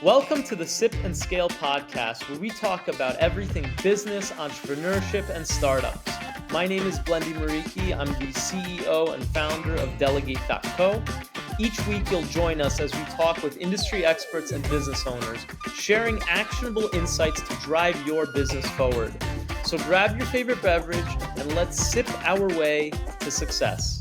Welcome to the Sip and Scale podcast, where we talk about everything business, entrepreneurship, and startups. My name is Blendi Muriqi. I'm the CEO and founder of delegate.co. Each week, you'll join us as we talk with industry experts and business owners, sharing actionable insights to drive your business forward. So grab your favorite beverage and let's sip our way to success.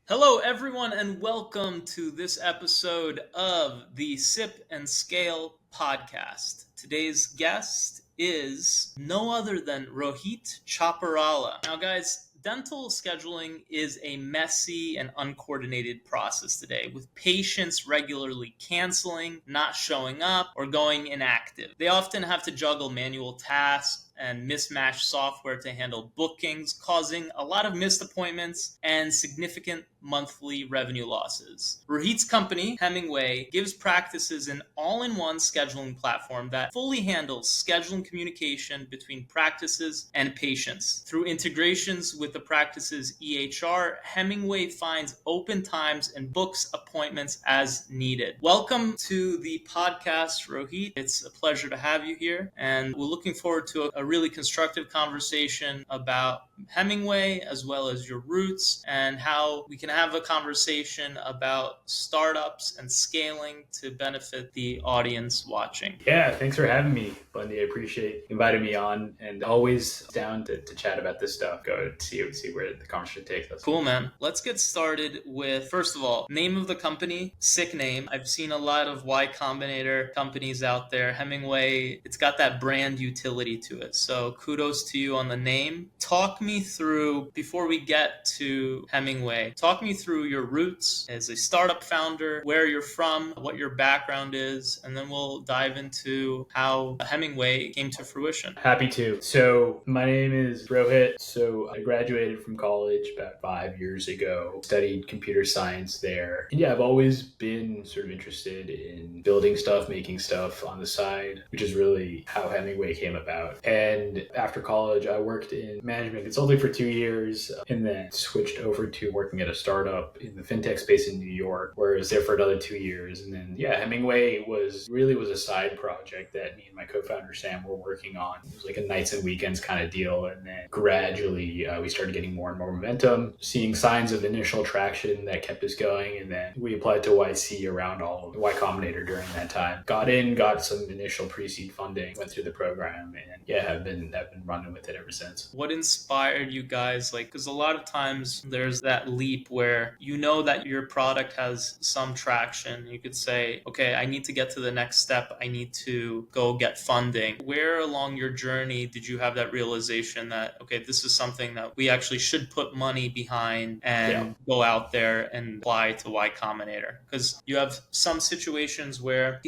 Hello, everyone, and welcome to this episode of the Sip and Scale podcast. Today's guest is no other than Rohit Chaparala. Now, guys, dental scheduling is a messy and uncoordinated process today, with patients regularly canceling, not showing up, or going inactive. They often have to juggle manual tasks and mismatched software to handle bookings, causing a lot of missed appointments and significant monthly revenue losses. Rohit's company, Hemingway, gives practices an all-in-one scheduling platform that fully handles scheduling communication between practices and patients. Through integrations with the practice's EHR, Hemingway finds open times and books appointments as needed. Welcome to the podcast, Rohit. It's a pleasure to have you here, and we're looking forward to a really constructive conversation about Hemingway as well as your roots, and how we can have a conversation about startups and scaling to benefit the audience watching. Yeah, thanks for having me, Bundy. I appreciate you inviting me on, and always down to chat about this stuff. Go see where the conversation takes us. Cool, man. Let's get started with, first of all, name of the company. Sick name. I've seen a lot of Y Combinator companies out there. Hemingway, it's got that brand utility to it. So kudos to you on the name. Talk me through, before we get to Hemingway, talk me through your roots as a startup founder, where you're from, what your background is, and then we'll dive into how Hemingway came to fruition. Happy to. So my name is Rohit. So I graduated from college about 5 years ago, studied computer science there. And yeah, I've always been sort of interested in building stuff, making stuff on the side, which is really how Hemingway came about. And after college, I worked in management consulting for 2 years and then switched over to working at a startup in the fintech space in New York, where I was there for another 2 years. And then, yeah, Hemingway was a side project that me and my co-founder Sam were working on. It was like a nights and weekends kind of deal. And then gradually we started getting more and more momentum, seeing signs of initial traction that kept us going. And then we applied to YC around all of Y Combinator during that time. Got some initial pre-seed funding, went through the program, and yeah, have been running with it ever since. What inspired you guys? Because a lot of times there's that leap where you know that your product has some traction. You could say, okay, I need to get to the next step. I need to go get funding. Where along your journey did you have that realization that, okay, this is something that we actually should put money behind and go out there and apply to Y Combinator? Because you have some situations where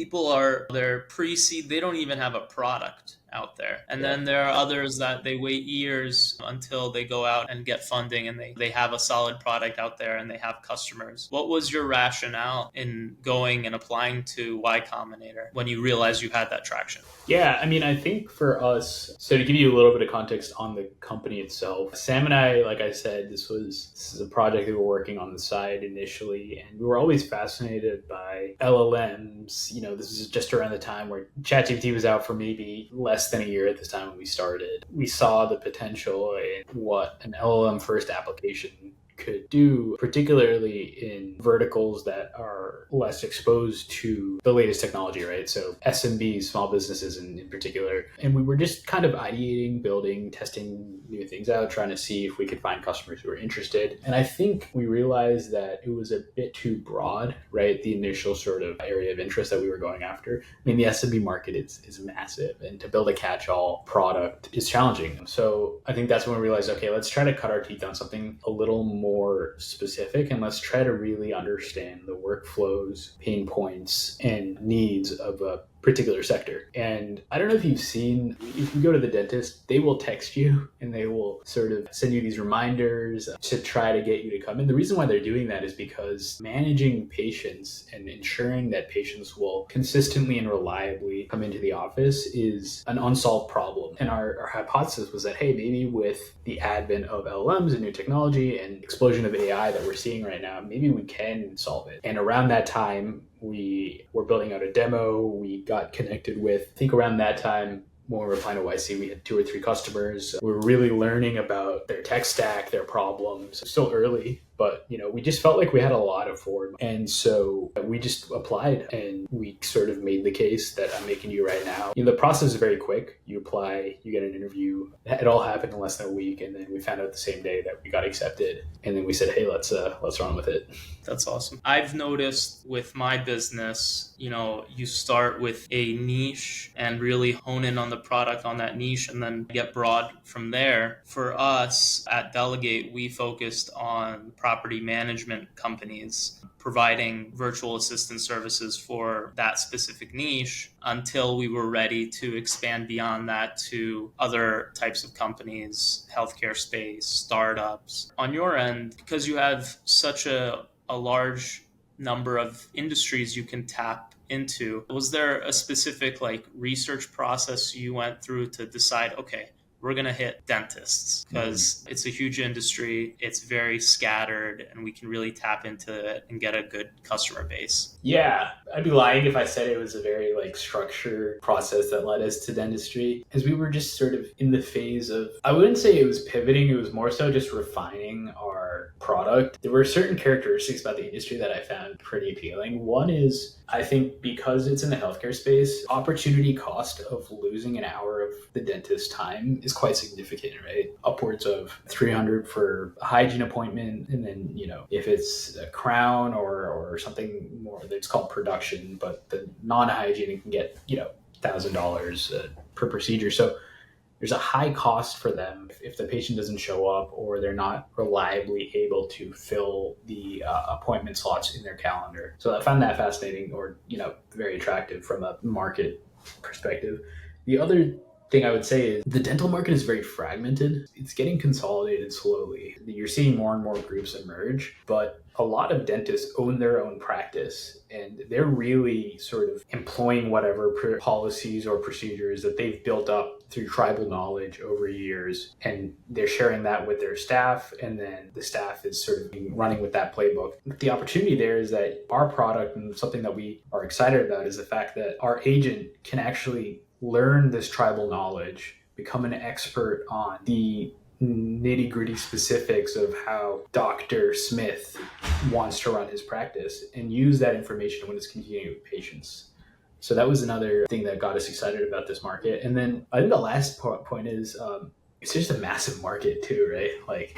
they're pre-seed, they don't even have a product out there. And then there are others that they wait years until they go out and get funding and they have a solid product out there and they have customers. What was your rationale in going and applying to Y Combinator when you realized you had that traction? Yeah, I mean, I think for us, so to give you a little bit of context on the company itself, Sam and I, like I said, this is a project that we're working on the side initially, and we were always fascinated by LLMs. You know, this is just around the time where ChatGPT was out for maybe less than a year at this time when we started. We saw the potential in what an LLM first application could do, particularly in verticals that are less exposed to the latest technology, right? So SMBs, small businesses in particular. And we were just kind of ideating, building, testing new things out, trying to see if we could find customers who were interested. And I think we realized that it was a bit too broad, right? The initial sort of area of interest that we were going after. I mean, the SMB market is massive, and to build a catch-all product is challenging. So I think that's when we realized, okay, let's try to cut our teeth on something a little more specific, and let's try to really understand the workflows, pain points, and needs of a particular sector. And I don't know if you've seen, if you go to the dentist, they will text you and they will sort of send you these reminders to try to get you to come in. The reason why they're doing that is because managing patients and ensuring that patients will consistently and reliably come into the office is an unsolved problem. And our hypothesis was that, hey, maybe with the advent of LLMs and new technology and explosion of AI that we're seeing right now, maybe we can solve it. And around that time, We were building out a demo. We got connected with, I think around that time, when we were applying to YC, we had 2 or 3 customers. We were really learning about their tech stack, their problems. Still early, but we just felt like we had a lot of forward. And so we just applied, and we sort of made the case that I'm making you right now. The process is very quick. You apply, you get an interview. It all happened in less than a week, and then we found out the same day that we got accepted. And then we said, hey, let's run with it. That's awesome. I've noticed with my business, you start with a niche and really hone in on the product on that niche and then get broad from there. For us at Delegate, we focused on property management companies providing virtual assistant services for that specific niche until we were ready to expand beyond that to other types of companies, healthcare space, startups. On your end, because you have such a large number of industries you can tap into, was there a specific research process you went through to decide, okay, we're going to hit dentists because it's a huge industry, it's very scattered, and we can really tap into it and get a good customer base? Yeah, I'd be lying if I said it was a very structured process that led us to dentistry, as we were just sort of in the phase of, I wouldn't say it was pivoting, it was more so just refining our product. There were certain characteristics about the industry that I found pretty appealing. One is, I think because it's in the healthcare space, opportunity cost of losing an hour of the dentist's time is quite significant, right? Upwards of $300 for a hygiene appointment. And then, if it's a crown or something more, it's called production, but the non-hygiene can get, $1,000 per procedure. So there's a high cost for them if the patient doesn't show up or they're not reliably able to fill the appointment slots in their calendar. So I found that fascinating, or very attractive from a market perspective. The other thing I would say is the dental market is very fragmented. It's getting consolidated slowly. You're seeing more and more groups emerge, but a lot of dentists own their own practice, and they're really sort of employing whatever policies or procedures that they've built up through tribal knowledge over years, and they're sharing that with their staff, and then the staff is sort of running with that playbook. The opportunity there is that our product, and something that we are excited about, is the fact that our agent can actually learn this tribal knowledge, become an expert on the nitty-gritty specifics of how Dr. Smith wants to run his practice, and use that information when it's convenient with patients. So that was another thing that got us excited about this market. And then I think the last point is it's just a massive market too, right?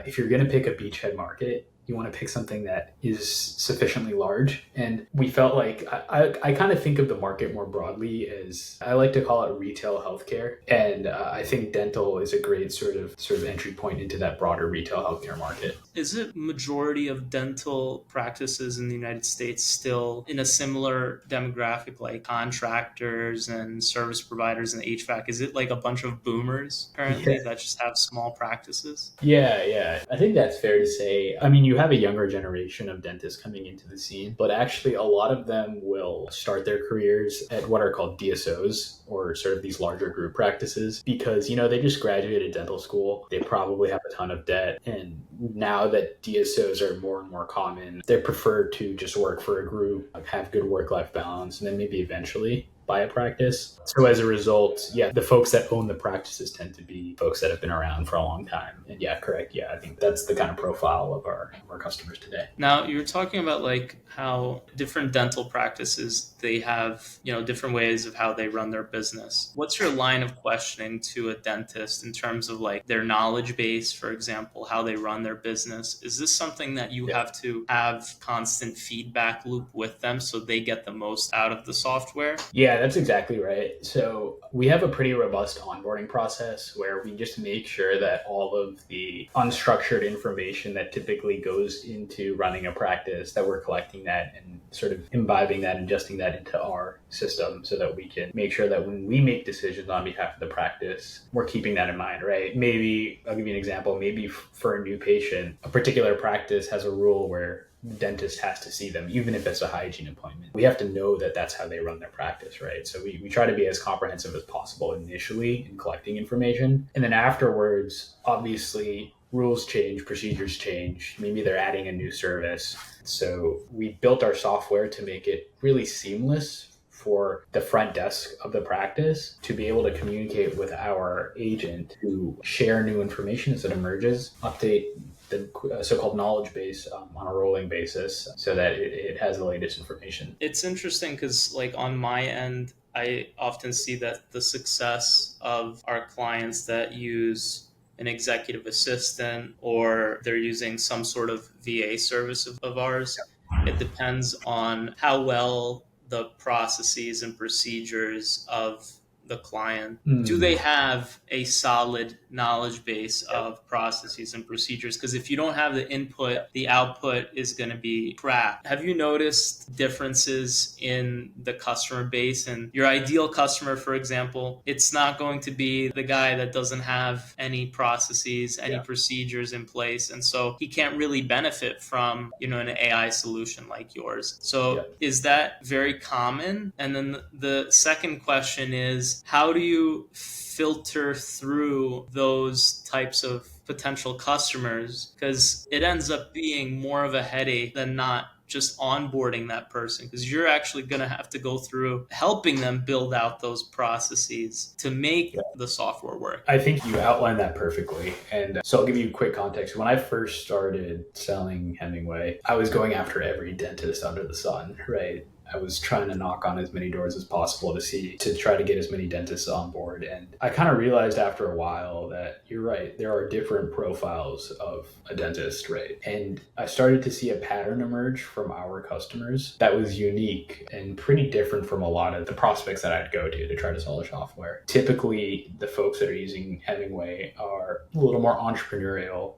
If you're going to pick a beachhead market, you want to pick something that is sufficiently large. And we felt like I kind of think of the market more broadly as, I like to call it retail healthcare. And I think dental is a great sort of entry point into that broader retail healthcare market. Is it majority of dental practices in the United States still in a similar demographic like contractors and service providers and HVAC? Is it like a bunch of boomers currently that just have small practices? Yeah. I think that's fair to say. I mean, you have a younger generation of dentists coming into the scene, but actually a lot of them will start their careers at what are called DSOs, or sort of these larger group practices, because, they just graduated dental school. They probably have a ton of debt. And now that DSOs are more and more common, they prefer to just work for a group, have good work-life balance, and then maybe eventually buy a practice. So as a result, the folks that own the practices tend to be folks that have been around for a long time. And correct. I think that's the kind of profile of our customers today. Now, you were talking about how different dental practices, they have, different ways of how they run their business. What's your line of questioning to a dentist in terms of their knowledge base, for example, how they run their business? Is this something that you have to have constant feedback loop with them so they get the most out of the software? Yeah, that's exactly right. So we have a pretty robust onboarding process where we just make sure that all of the unstructured information that typically goes into running a practice, that we're collecting that and sort of imbibing that, ingesting that into our system, so that we can make sure that when we make decisions on behalf of the practice, we're keeping that in mind, right? Maybe, I'll give you an example, maybe for a new patient, a particular practice has a rule where the dentist has to see them, even if it's a hygiene appointment. We have to know that that's how they run their practice, right? So we try to be as comprehensive as possible initially in collecting information. And then afterwards, obviously, rules change, procedures change, maybe they're adding a new service. So we built our software to make it really seamless for the front desk of the practice to be able to communicate with our agent to share new information as it emerges, update the so-called knowledge base on a rolling basis so that it has the latest information. It's interesting because like on my end, I often see that the success of our clients that use an executive assistant or they're using some sort of VA service of ours, it depends on how well the processes and procedures of the client. Do they have a solid knowledge base of processes and procedures? Because if you don't have the input, the output is going to be crap. Have you noticed differences in the customer base? And your ideal customer, for example, it's not going to be the guy that doesn't have any processes, any procedures in place. And so he can't really benefit from, an AI solution like yours. So is that very common? And then the second question is, how do you filter through those types of potential customers? Because it ends up being more of a headache than not just onboarding that person, because you're actually going to have to go through helping them build out those processes to make the software work. I think you outlined that perfectly. And so I'll give you a quick context. When I first started selling Hemingway, I was going after every dentist under the sun, right? I was trying to knock on as many doors as possible to try to get as many dentists on board. And I kind of realized after a while that you're right, there are different profiles of a dentist, right? And I started to see a pattern emerge from our customers that was unique and pretty different from a lot of the prospects that I'd go to try to sell a software. Typically, the folks that are using Hemingway are a little more entrepreneurial.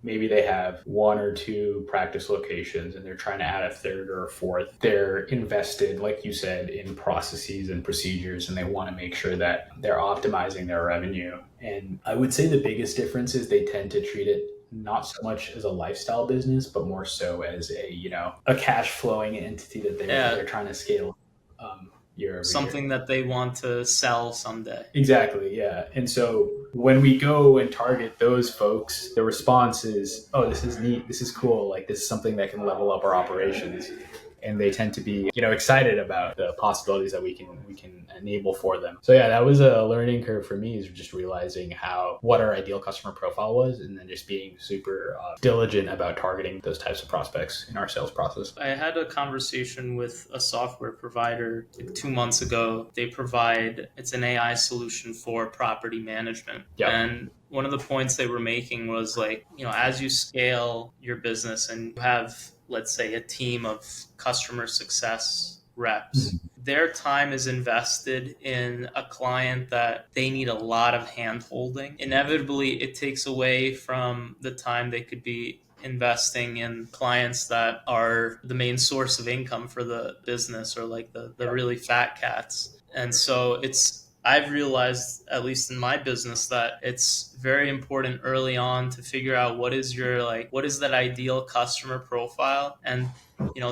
Maybe they have one or two practice locations and they're trying to add a third or a fourth. They're invested, like you said, in processes and procedures, and they want to make sure that they're optimizing their revenue. And I would say the biggest difference is they tend to treat it not so much as a lifestyle business, but more so as a cash flowing entity that they're trying to scale year over something year. That they want to sell someday. Exactly, yeah. And so when we go and target those folks, the response is, oh, this is neat, this is cool, like this is something that can level up our operations. And they tend to be, excited about the possibilities that we can enable for them. So yeah, that was a learning curve for me, is just realizing what our ideal customer profile was, and then just being super diligent about targeting those types of prospects in our sales process. I had a conversation with a software provider like 2 months ago. It's an AI solution for property management. Yep. And one of the points they were making was like, as you scale your business and you have, let's say, a team of customer success reps, their time is invested in a client that they need a lot of hand holding. Inevitably, it takes away from the time they could be investing in clients that are the main source of income for the business, or like the really fat cats. And so I've realized, at least in my business, that it's very important early on to figure out what is that ideal customer profile. And,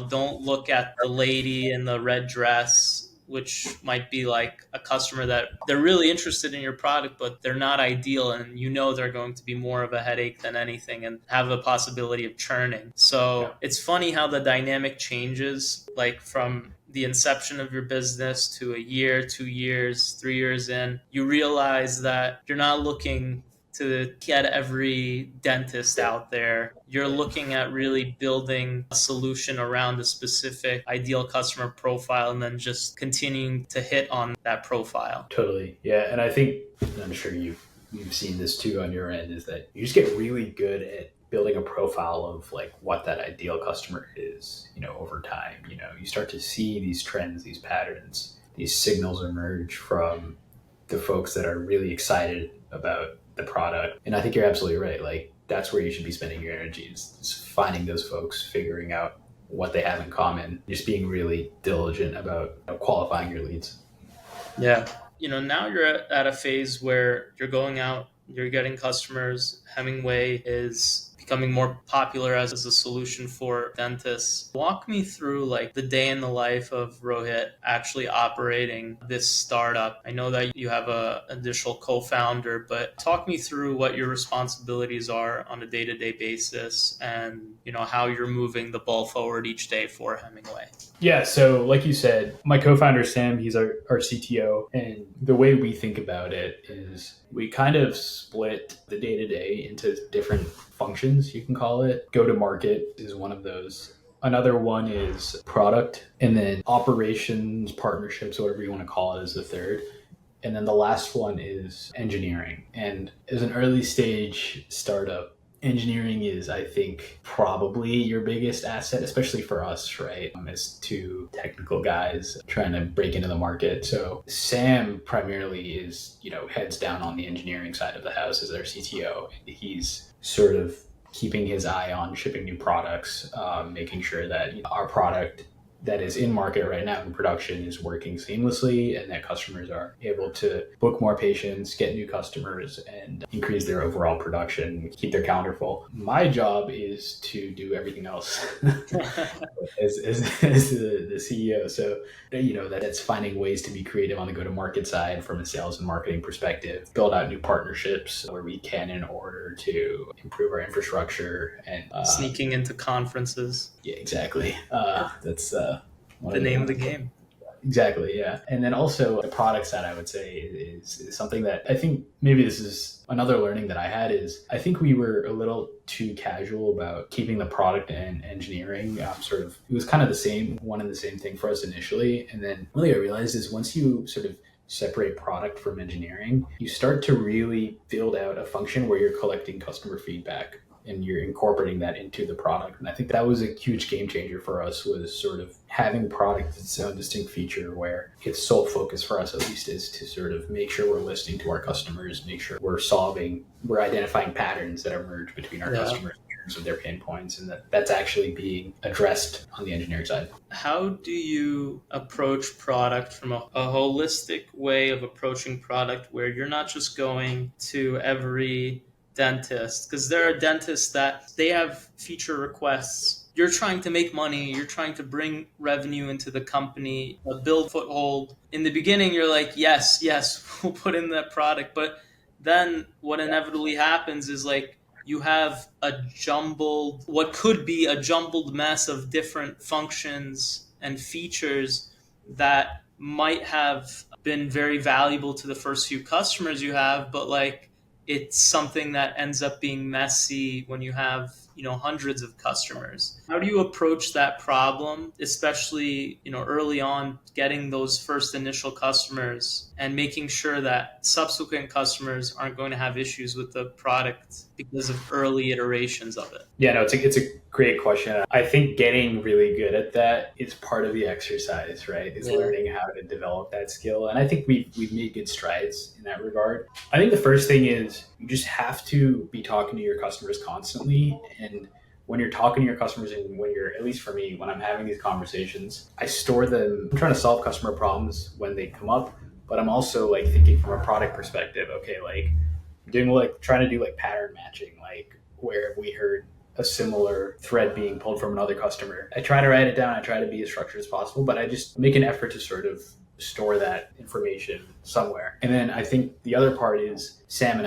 don't look at the lady in the red dress, which might be like a customer that they're really interested in your product, but they're not ideal. And they're going to be more of a headache than anything and have a possibility of churning. So It's funny how the dynamic changes, like from the inception of your business to a year, 2 years, 3 years in. You realize that you're not looking to get every dentist out there. You're looking at really building a solution around a specific ideal customer profile and then just continuing to hit on that profile. Totally. Yeah. And I think, I'm sure you've seen this too on your end, is that you just get really good at building a profile of like what that ideal customer is, over time. You start to see these trends, these patterns, these signals emerge from the folks that are really excited about the product. And I think you're absolutely right. Like, that's where you should be spending your energy, is finding those folks, figuring out what they have in common, just being really diligent about qualifying your leads. Yeah. Now you're at a phase where you're going out, you're getting customers. Hemingway is becoming more popular as a solution for dentists. Walk me through like the day in the life of Rohit actually operating this startup. I know that you have a additional co-founder, but talk me through what your responsibilities are on a day-to-day basis and, how you're moving the ball forward each day for Hemingway. Yeah, so like you said, my co-founder Sam, he's our CTO, and the way we think about it is we kind of split the day-to-day into different functions, you can call it. Go-to-market is one of those. Another one is product, and then operations, partnerships, whatever you want to call it, is the third. And then the last one is engineering. And as an early stage startup, engineering is, I think, probably your biggest asset, especially for us, right? As two technical guys trying to break into the market. So Sam primarily is, heads down on the engineering side of the house as our CTO. He's sort of keeping his eye on shipping new products, making sure that our product that is in market right now in production is working seamlessly and that customers are able to book more patients, get new customers, and increase their overall production, keep their calendar full. My job is to do everything else as the CEO. So, that's finding ways to be creative on the go-to-market side from a sales and marketing perspective, build out new partnerships where we can in order to improve our infrastructure and sneaking into conferences. Yeah, exactly. That's the name of the game. Exactly, yeah. And then also the product side, I would say, is something that I think maybe this is another learning that I had is I think we were a little too casual about keeping the product and engineering it was kind of the same, one and the same thing for us initially. And then really I realized is once you sort of separate product from engineering, you start to really build out a function where you're collecting customer feedback and you're incorporating that into the product. And I think that was a huge game changer for us, was sort of having product its own distinct feature where its sole focus for us at least is to sort of make sure we're listening to our customers, make sure we're identifying patterns that emerge between our customers in terms of their pain points, and that's actually being addressed on the engineering side. How do you approach product from a holistic way of approaching product where you're not just going to every dentist, because there are dentists that they have feature requests. You're trying to make money, you're trying to bring revenue into the company, build foothold. In the beginning, you're like, yes, we'll put in that product. But then what inevitably happens is like you have what could be a jumbled mess of different functions and features that might have been very valuable to the first few customers you have, but like it's something that ends up being messy when you have, hundreds of customers. How do you approach that problem, especially, early on, getting those first initial customers and making sure that subsequent customers aren't going to have issues with the product because of early iterations of it? Yeah, no, it's a great question. I think getting really good at that is part of the exercise, right? Is learning how to develop that skill. And I think we've made good strides in that regard. I think the first thing is you just have to be talking to your customers constantly. And when you're talking to your customers, and when you're, at least for me, when I'm having these conversations, I store them. I'm trying to solve customer problems when they come up, but I'm also like thinking from a product perspective, okay, like trying to do like pattern matching, like where have we heard a similar thread being pulled from another customer. I try to write it down. I try to be as structured as possible, but I just make an effort to sort of store that information somewhere. And then I think the other part is Sam,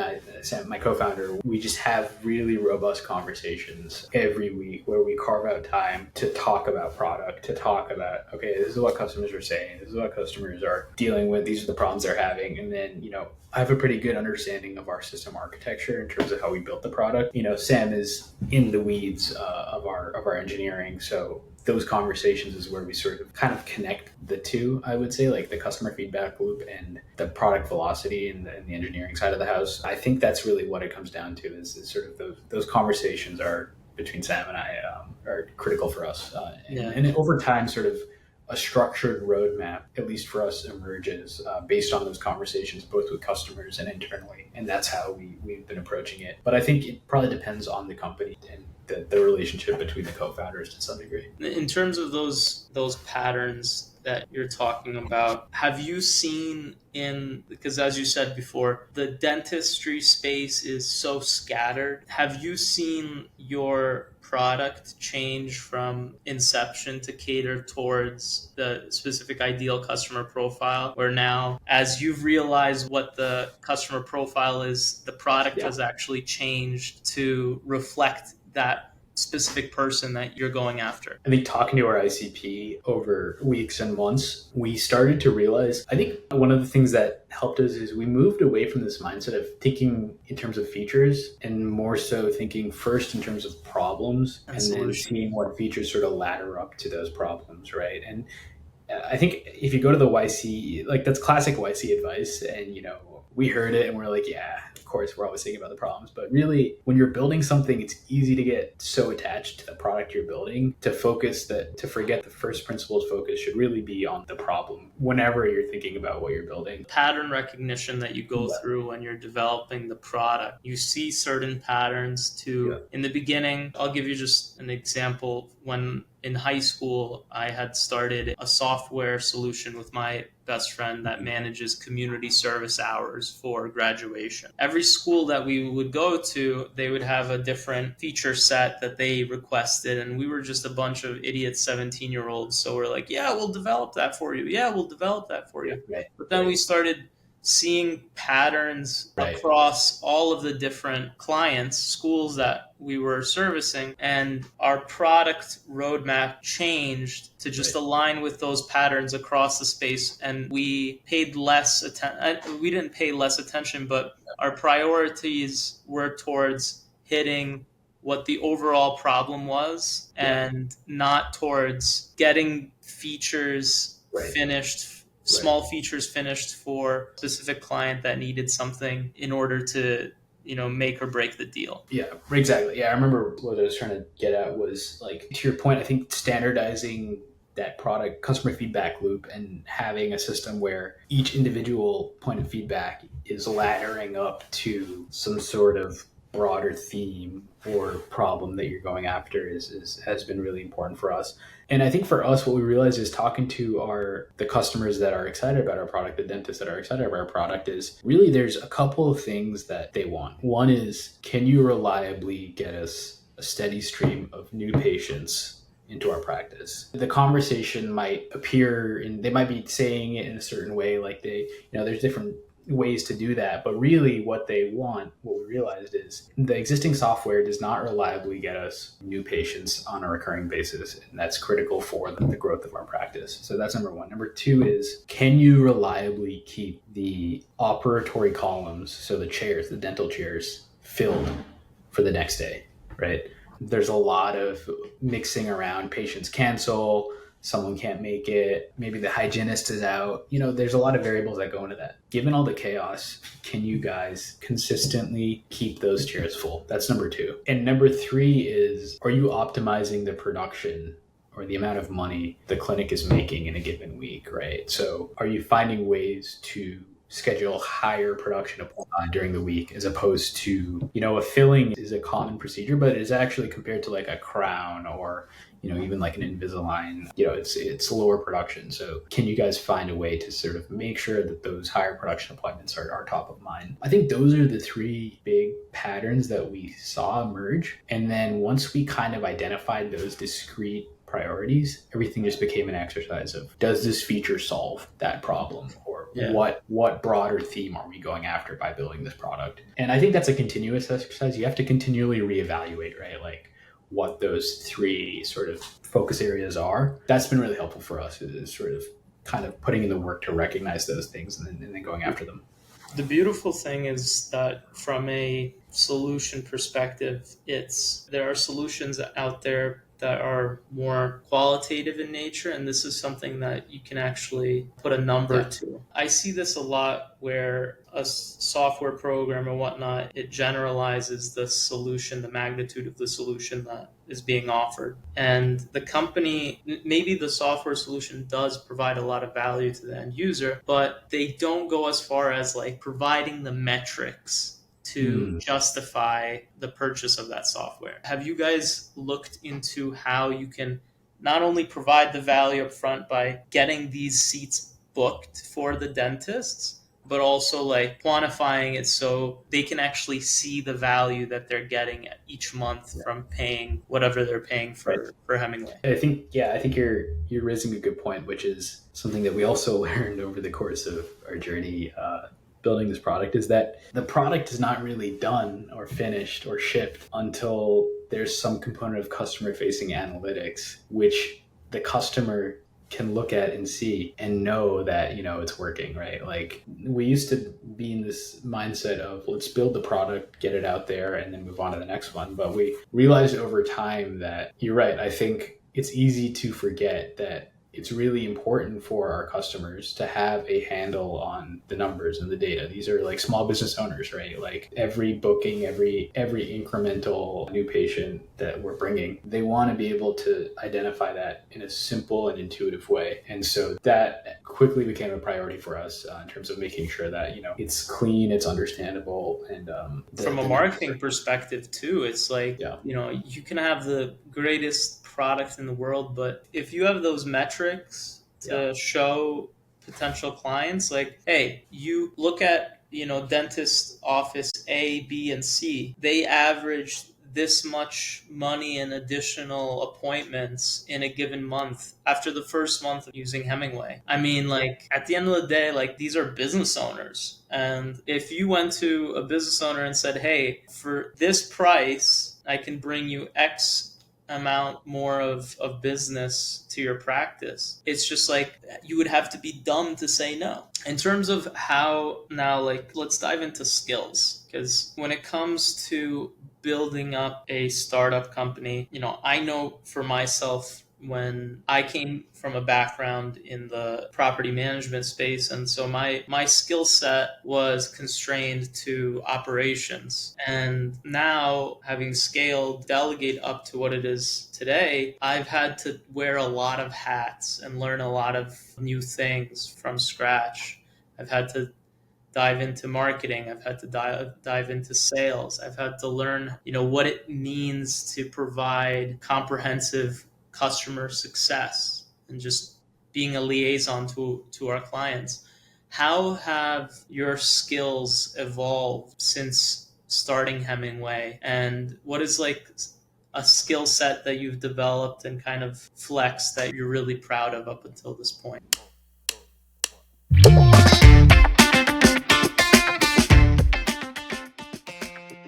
my co-founder, we just have really robust conversations every week where we carve out time to talk about product, to talk about, okay, this is what customers are saying. This is what customers are dealing with. These are the problems they're having. And then, I have a pretty good understanding of our system architecture in terms of how we built the product. Sam is in the weeds of our engineering. So those conversations is where we sort of kind of connect the two, I would say, like the customer feedback loop and the product velocity and the engineering side of the house. I think that's really what it comes down to is sort of those conversations are between Sam and I are critical for us. And over time, sort of a structured roadmap, at least for us, emerges based on those conversations, both with customers and internally. And that's how we've been approaching it. But I think it probably depends on the company and the relationship between the co-founders to some degree. In terms of those patterns that you're talking about, have you seen because as you said before, the dentistry space is so scattered. Have you seen your product change from inception to cater towards the specific ideal customer profile, where now, as you've realized what the customer profile is, the product has actually changed to reflect that specific person that you're going after? I think talking to our ICP over weeks and months, we started to realize, I think one of the things that helped us is we moved away from this mindset of thinking in terms of features and more so thinking first in terms of problems and then seeing what features sort of ladder up to those problems, right? And I think if you go to the YC, like that's classic YC advice, and we heard it and we're like, yeah, of course, we're always thinking about the problems. But really, when you're building something, it's easy to get so attached to the product you're building to forget the first principles focus should really be on the problem whenever you're thinking about what you're building. Pattern recognition that you go through when you're developing the product. You see certain patterns in the beginning. I'll give you just an example. When in high school, I had started a software solution with my best friend that manages community service hours for graduation. Every school that we would go to, they would have a different feature set that they requested, and we were just a bunch of idiot 17-year-olds. So we're like, yeah, we'll develop that for you. Yeah, we'll develop that for you. Right. But then we started seeing patterns across all of the different clients, schools that we were servicing, and our product roadmap changed to just align with those patterns across the space. And we paid less attention. We didn't pay less attention, but our priorities were towards hitting what the overall problem was and not towards getting features finished, small features finished for a specific client that needed something in order to make or break the deal. Yeah, exactly. Yeah, I remember what I was trying to get at was, like, to your point, I think standardizing that product customer feedback loop and having a system where each individual point of feedback is laddering up to some sort of broader theme or problem that you're going after has been really important for us. And I think for us, what we realized is talking to the customers that are excited about our product, the dentists that are excited about our product, is really there's a couple of things that they want. One is, can you reliably get us a steady stream of new patients into our practice? The conversation might appear, and they might be saying it in a certain way, like there's different ways to do that, but really what they want, what we realized is the existing software does not reliably get us new patients on a recurring basis, and that's critical for the growth of our practice. So that's number one. Number two is, can you reliably keep the operatory columns, so the chairs, the dental chairs, filled for the next day, right? There's a lot of mixing around. Patients cancel, someone can't make it, maybe the hygienist is out. There's a lot of variables that go into that. Given all the chaos, can you guys consistently keep those chairs full? That's number two. And number three is, are you optimizing the production or the amount of money the clinic is making in a given week, right? So are you finding ways to schedule higher production during the week, as opposed to, a filling is a common procedure, but it is actually compared to like a crown or even like an Invisalign, it's lower production. So can you guys find a way to sort of make sure that those higher production appointments are top of mind? I think those are the three big patterns that we saw emerge. And then once we kind of identified those discrete priorities, everything just became an exercise of, does this feature solve that problem? Or what broader theme are we going after by building this product? And I think that's a continuous exercise. You have to continually reevaluate, right? Like, what those three sort of focus areas are. That's been really helpful for us, is sort of kind of putting in the work to recognize those things and then going after them. The beautiful thing is that from a solution perspective, there are solutions out there that are more qualitative in nature, and this is something that you can actually put a number to. I see this a lot where a software program or whatnot, it generalizes the solution, the magnitude of the solution that is being offered. And the company, maybe the software solution does provide a lot of value to the end user, but they don't go as far as like providing the metrics to justify the purchase of that software. Have you guys looked into how you can not only provide the value up front by getting these seats booked for the dentists, but also like quantifying it so they can actually see the value that they're getting at each month from paying whatever they're paying for Hemingway? I think you're raising a good point, which is something that we also learned over the course of our journey building this product, is that the product is not really done or finished or shipped until there's some component of customer facing analytics, which the customer can look at and see and know that, it's working, right? Like, we used to be in this mindset of let's build the product, get it out there, and then move on to the next one. But we realized over time that you're right. I think it's easy to forget that it's really important for our customers to have a handle on the numbers and the data. These are like small business owners, right? Like every booking, every incremental new patient that we're bringing, they want to be able to identify that in a simple and intuitive way. And so that quickly became a priority for us in terms of making sure that, it's clean, it's understandable. And from a marketing perspective too, it's like, you can have the greatest product in the world, but if you have those metrics to show potential clients, like, hey, you look at dentist office A, B, and C, they averaged this much money in additional appointments in a given month after the first month of using Hemingway. I mean, like, at the end of the day, like, these are business owners. And if you went to a business owner and said, hey, for this price, I can bring you X amount more of business to your practice, it's just like, you would have to be dumb to say no. In terms of how now, like, let's dive into skills, because when it comes to building up a startup company, I know for myself, when I came from a background in the property management space, and so my skill set was constrained to operations. And now, having scaled Delegate up to what it is today, I've had to wear a lot of hats and learn a lot of new things from scratch. I've had to dive into marketing. I've had to dive into sales. I've had to learn, what it means to provide comprehensive customer success and just being a liaison to our clients. How have your skills evolved since starting Hemingway? And what is like a skill set that you've developed and kind of flexed that you're really proud of up until this point?